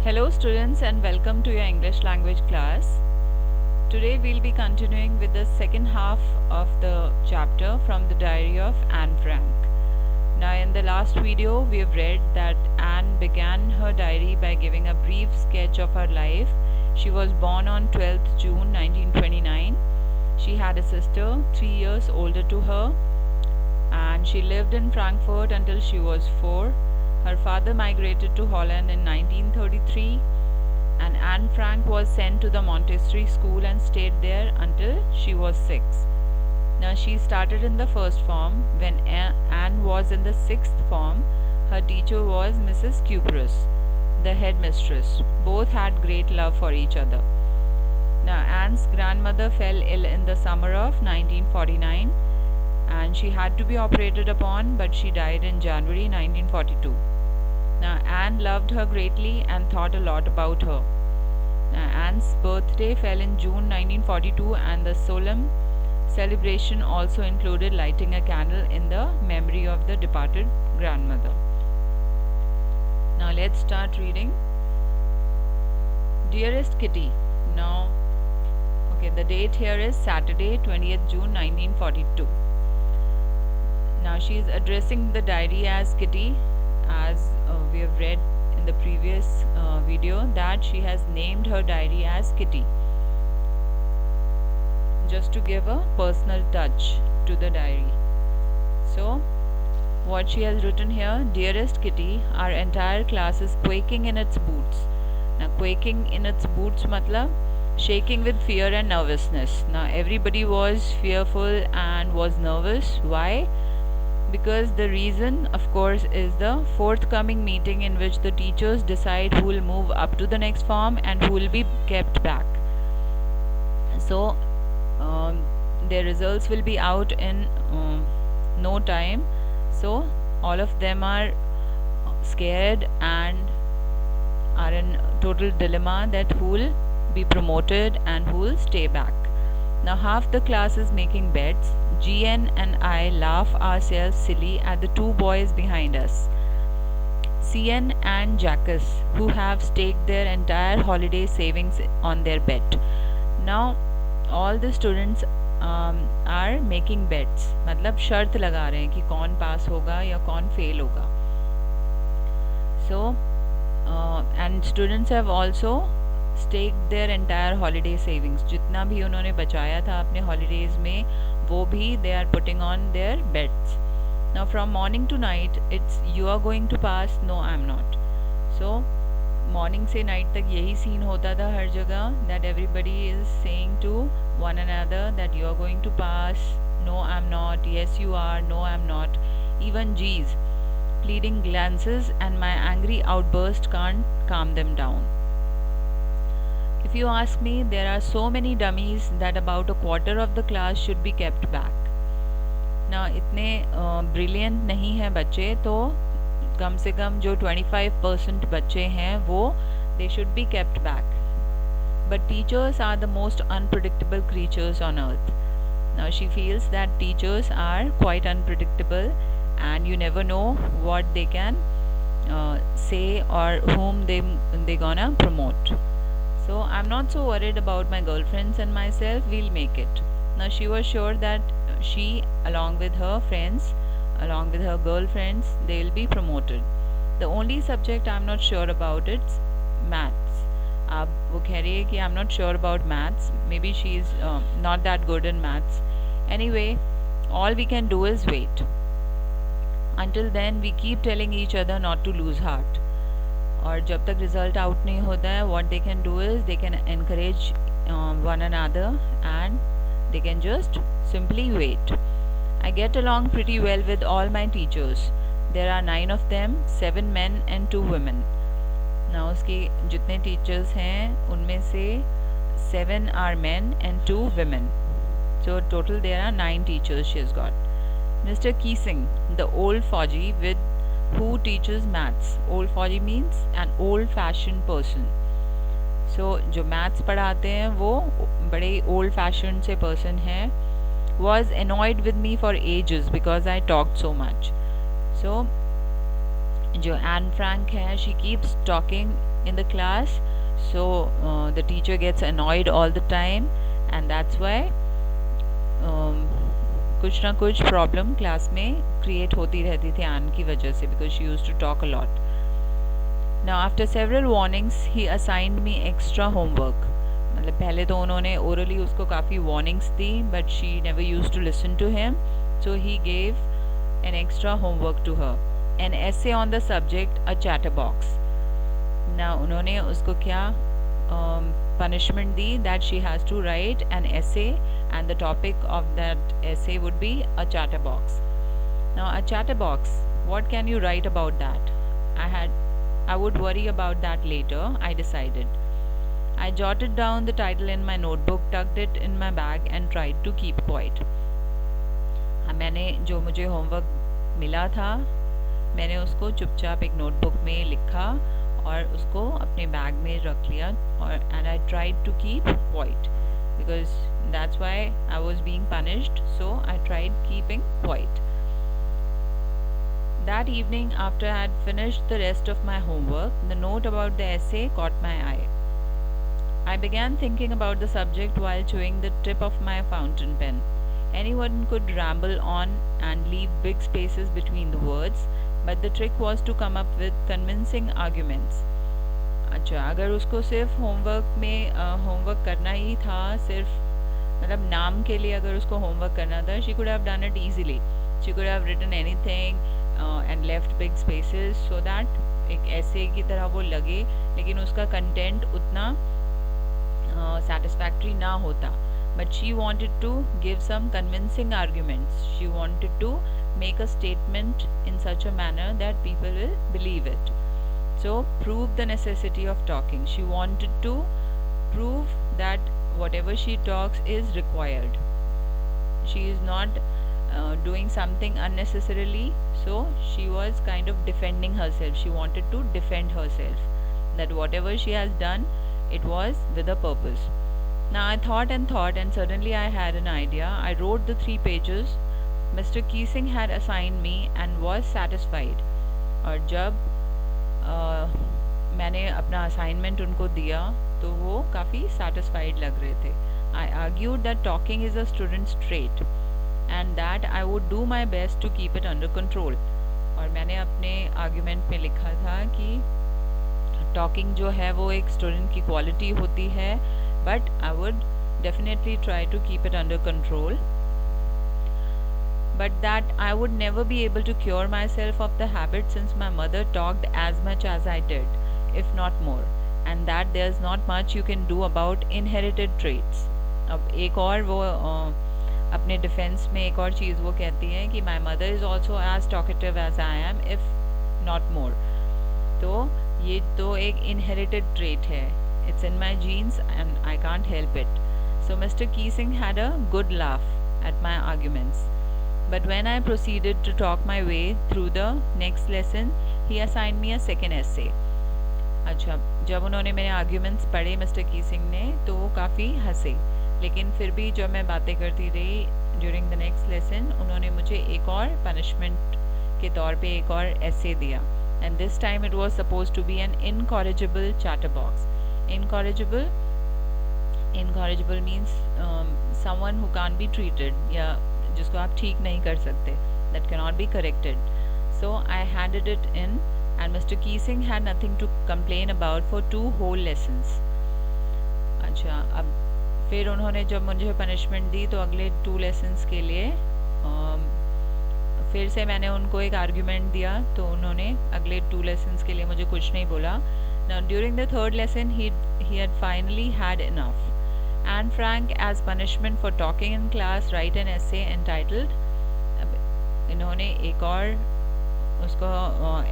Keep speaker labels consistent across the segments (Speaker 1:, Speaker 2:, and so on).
Speaker 1: Hello students and welcome to your English language class. Today we'll be continuing with the second half of the chapter from the diary of Anne Frank. Now in the last video we have read that Anne began her diary by giving a brief sketch of her life. She was born on 12th June 1929. She had a sister 3 years older to her and she lived in Frankfurt until she was 4. Her father migrated to Holland in 1933 and Anne Frank was sent to the Montessori school and stayed there until she was 6. Now she started in the first form. When Anne was in the 6th form, her teacher was Mrs. Cuprus, the headmistress. Both had great love for each other. Now Anne's grandmother fell ill in the summer of 1949 and she had to be operated upon, but she died in January 1942. Now Anne loved her greatly and thought a lot about her. Now Anne's birthday fell in June 1942 and the solemn celebration also included lighting a candle in the memory of the departed grandmother. Now let's start reading. Dearest Kitty. Now, the date here is Saturday, 20th June 1942. Now she is addressing the diary as Kitty, as we have read in the previous video that she has named her diary as Kitty, just to give a personal touch to the diary. So what she has written here: Dearest Kitty, our entire class is quaking in its boots. Now quaking in its boots matlab shaking with fear and nervousness. Now everybody was fearful and was nervous. Why? Because the reason, of course, is the forthcoming meeting in which the teachers decide who will move up to the next form and who will be kept back. So their results will be out in no time. So all of them are scared and are in total dilemma that who will be promoted and who will stay back. Now half the class is making bets. GN and I laugh ourselves silly at the two boys behind us, CN and Jacques, who have staked their entire holiday savings on their bet. Now all the students are making bets, मतलब शर्त लगा रहे हैं कि कौन पास होगा या कौन फेल होगा. So and students have also staked their entire holiday savings. जितना भी उन्होंने बचाया था अपने holidays में, वो भी they are putting on their bets. Now from morning to night it's you are going to pass, no I'm not. So morning से night तक यही scene होता था हर जगह, that everybody is saying to one another that you are going to pass, no I'm not, yes you are, no I'm not. Even G's pleading glances and my angry outburst can't calm them down. If you ask me, there are so many dummies that about a quarter of the class should be kept back. Now इतने brilliant नहीं हैं बच्चे, तो कम से कम जो 25% बच्चे हैं वो they should be kept back. But teachers are the most unpredictable creatures on earth. Now she feels that teachers are quite unpredictable and you never know what they can say or whom they gonna promote. So I'm not so worried about my girlfriends and myself, we'll make it. Now she was sure that she, along with her friends, along with her girlfriends, they will be promoted. The only subject I'm not sure about is maths. अब वो कह रही है कि I'm not sure about maths. Maybe she is not that good in maths. Anyway, all we can do is wait. Until then, we keep telling each other not to lose heart. और जब तक result out नहीं होता है, what they can do is they can encourage one another and they can just simply wait. I get along pretty well with all my teachers. There are 9 of them, 7 men and 2 women. Now उसके जितने teachers हैं उनमें से 7 are men and 2 women. So total there are 9 teachers she has got. Mr. Keesing, the old Fauji with who teaches maths. Old Fauji means an old-fashioned person. So जो maths पढ़ाते हैं वो बड़े old-fashioned से person हैं. Was annoyed with me for ages because I talked so much. So जो Anne Frank है, she keeps talking in the class, so the teacher gets annoyed all the time, and that's why कुछ ना कुछ problem class में create होती रहती थी N की वजह से, because she used to talk a lot. Now after several warnings he assigned me extra homework. मतलब पहले तो उन्होंने ओरली उसको काफ़ी वार्निंग्स दी, but she never used to listen to him, so he gave an extra homework to her, an essay on the subject a chatterbox. ना उन्होंने उसको क्या punishment the, that she has to write an essay and the topic of that essay would be a chatterbox. Now a chatterbox, what can you write about that? I would worry about that later, I decided. I jotted down the title in my notebook, tucked it in my bag and tried to keep quiet. मैंने जो मुझे homework मिला था, मैंने उसको चुपचाप एक notebook में लिखा और उसको अपने बैग में रख लिया, और and I tried to keep quiet because that's why I was being punished, so I tried keeping quiet. That evening, after I had finished the rest of my homework, the note about the essay caught my eye. I began thinking about the subject while chewing the tip of my fountain pen. Anyone could ramble on and leave big spaces between the words, but the trick was to come up with convincing arguments. अच्छा, अगर उसको सिर्फ homework करना ही था, सिर्फ मतलब नाम के लिए अगर उसको होमवर्क करना था, she could have done it easily. She could have written anything and left big spaces so that एक ऐसे की तरह वो लगे, लेकिन उसका कंटेंट उतना satisfactory ना होता. But she wanted to give some convincing arguments. She wanted to make a statement in such a manner that people will believe it. So prove the necessity of talking. She wanted to prove that whatever she talks is required. She is not doing something unnecessarily, so she was kind of defending herself. She wanted to defend herself, that whatever she has done, it was with a purpose. Now I thought and suddenly I had an idea. I wrote the 3 pages Mr. Keesing had assigned me and was satisfied. और जब मैंने अपना assignment उनको दिया तो वो काफ़ी satisfied लग रहे थे. I argued that talking is a student's trait and that I would do my best to keep it under control. और मैंने अपने आर्ग्यूमेंट में लिखा था कि टॉकिंग जो है वो एक स्टूडेंट की क्वालिटी होती है, but I would definitely try to keep it under control, but that I would never be able to cure myself of the habit since my mother talked as much as I did, if not more, and that there's not much you can do about inherited traits. अब एक और वो अपने defence में एक और चीज़ वो कहती है कि my mother is also as talkative as I am, if not more. तो ये तो एक inherited trait है. It's in my genes and I can't help it. So Mr. Keesing had a good laugh at my arguments. But when I proceeded to talk my way through the next lesson, he assigned me a second essay. अच्छा, जब उन्होंने मेरे arguments पढ़े mister कीसिंग ने, तो वो काफ़ी हंसे, लेकिन फिर भी जब मैं बातें करती रही during the next lesson, उन्होंने मुझे एक और punishment के तौर पे एक और essay दिया. And this time it was supposed to be an incorrigible chatterbox. Incorrigible means someone who can't be treated, या जिसको आप ठीक नहीं कर सकते, that cannot be corrected. So I handed it in and Mr. Keesing had nothing to complain about for 2 whole lessons. अच्छा, अब फिर उन्होंने जब मुझे पनिशमेंट दी तो अगले 2 लेसन्स के लिए फिर से मैंने उनको एक आर्ग्यूमेंट दिया, तो उन्होंने अगले 2 लेसन्स के लिए मुझे कुछ नहीं बोला. Now during the 3rd lesson he had finally had enough. Anne Frank, as punishment for talking in class, write an essay entitled, इन्होंने एक और उसको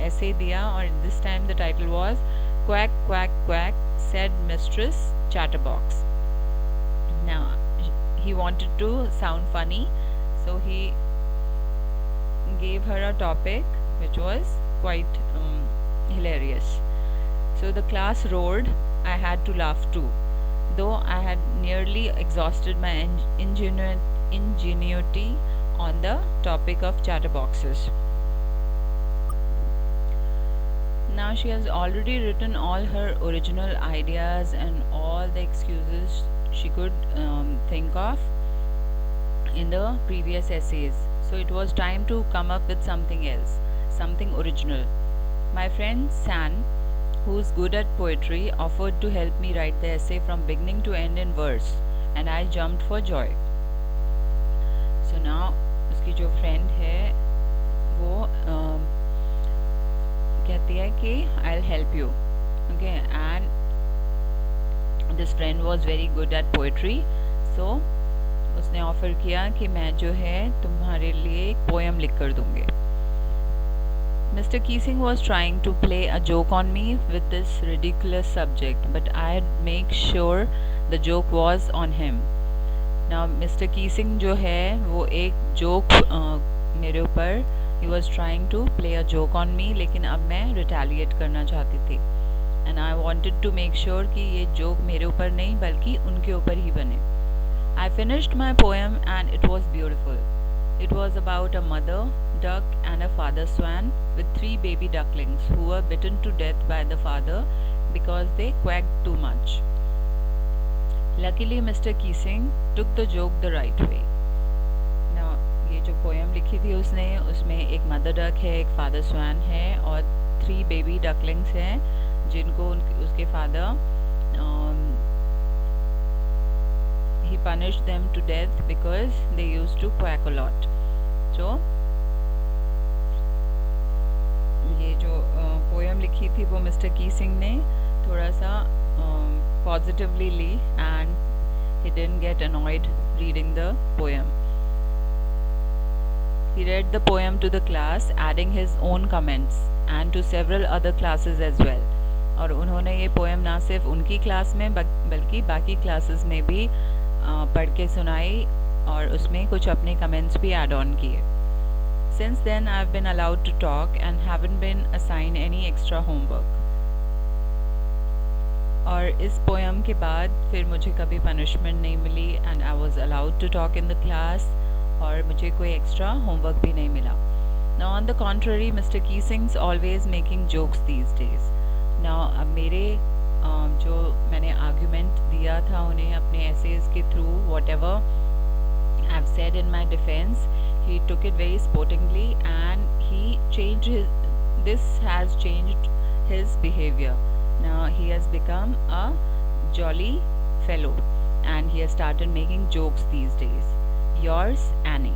Speaker 1: essay दिया, और this time the title was Quack Quack Quack, said Mistress Chatterbox. Now he wanted to sound funny, so he gave her a topic which was quite hilarious. So the class roared. I had to laugh too, though I had nearly exhausted my ingenuity on the topic of chatterboxes. Now she has already written all her original ideas and all the excuses she could think of in the previous essays. So it was time to come up with something else, something original. My friend San, who's good at poetry, offered to help me write the essay from beginning to end in verse, and I jumped for joy. So now उसकी जो friend है वो कहती है कि I'll help you. Okay, and this friend was very good at poetry, so उसने offer किया कि मैं जो है तुम्हारे लिए एक पोएम लिख कर दूंगी. Mr. Keesing was trying to play a joke on me with this ridiculous subject, but I'd make sure the joke was on him. Now, Mr. Keesing जो है वो एक joke मेरे ऊपर he was trying to play a joke on me, लेकिन अब मैं retaliate करना चाहती थी. And I wanted to make sure कि ये joke मेरे ऊपर नहीं बल्कि उनके ऊपर ही बने. I finished my poem and it was beautiful. It was about a mother duck and a father swan with 3 baby ducklings who were bitten to death by the father because they quacked too much. Luckily, Mr. Keesing took the joke the right way. Now, ये जो poem लिखी थी उसने, उसमें एक mother duck है, एक father swan है और 3 baby ducklings हैं जिनको उसके father he punished them to death because they used to quack a lot. So ये जो पोएम लिखी थी वो मिस्टर कीसिंग ने थोड़ा सा पॉजिटिवली ली and he didn't get annoyed reading the poem. He read the poem to the class, adding his own comments and to several other classes as well. और उन्होंने ये पोएम ना सिर्फ उनकी क्लास में बल्कि बाकी क्लासेस में भी पढ़ के सुनाई और उसमें कुछ अपने कमेंट्स भी ऐड ऑन किए. Since then I've been allowed to talk and haven't been assigned any extra homework. और इस पोएम के बाद फिर मुझे कभी पनिशमेंट नहीं मिली and I was allowed to talk in the class और मुझे कोई एक्स्ट्रा होमवर्क भी नहीं मिला. Now on the contrary, Mr. Keesing's always making jokes these days. Now अब मेरे जो मैंने आर्ग्यूमेंट दिया था उन्हें अपने एसेज के through whatever I've said in my defense, he took it very sportingly and he has changed his behavior. Now he has become a jolly fellow and he has started making jokes these days. Yours, Annie.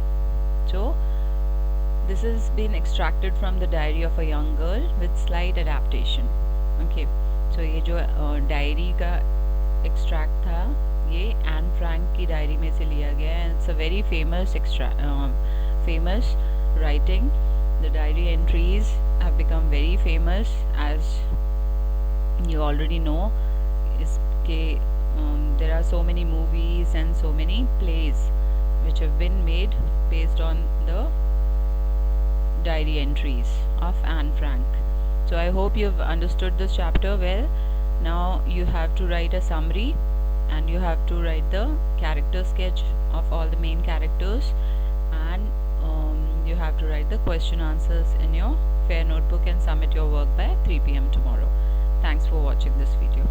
Speaker 1: So this has been extracted from the diary of a young girl with slight adaptation. Okay, so ये जो diary का extract था ये Anne Frank की diary में से लिया गया है. It's a very famous writing. The diary entries have become very famous, as you already know. इसके there are so many movies and so many plays which have been made based on the diary entries of Anne Frank. So I hope you've understood this chapter well. Now you have to write a summary and you have to write the character sketch of all the main characters, and you have to write the question answers in your fair notebook and submit your work by 3 p.m. tomorrow. Thanks for watching this video.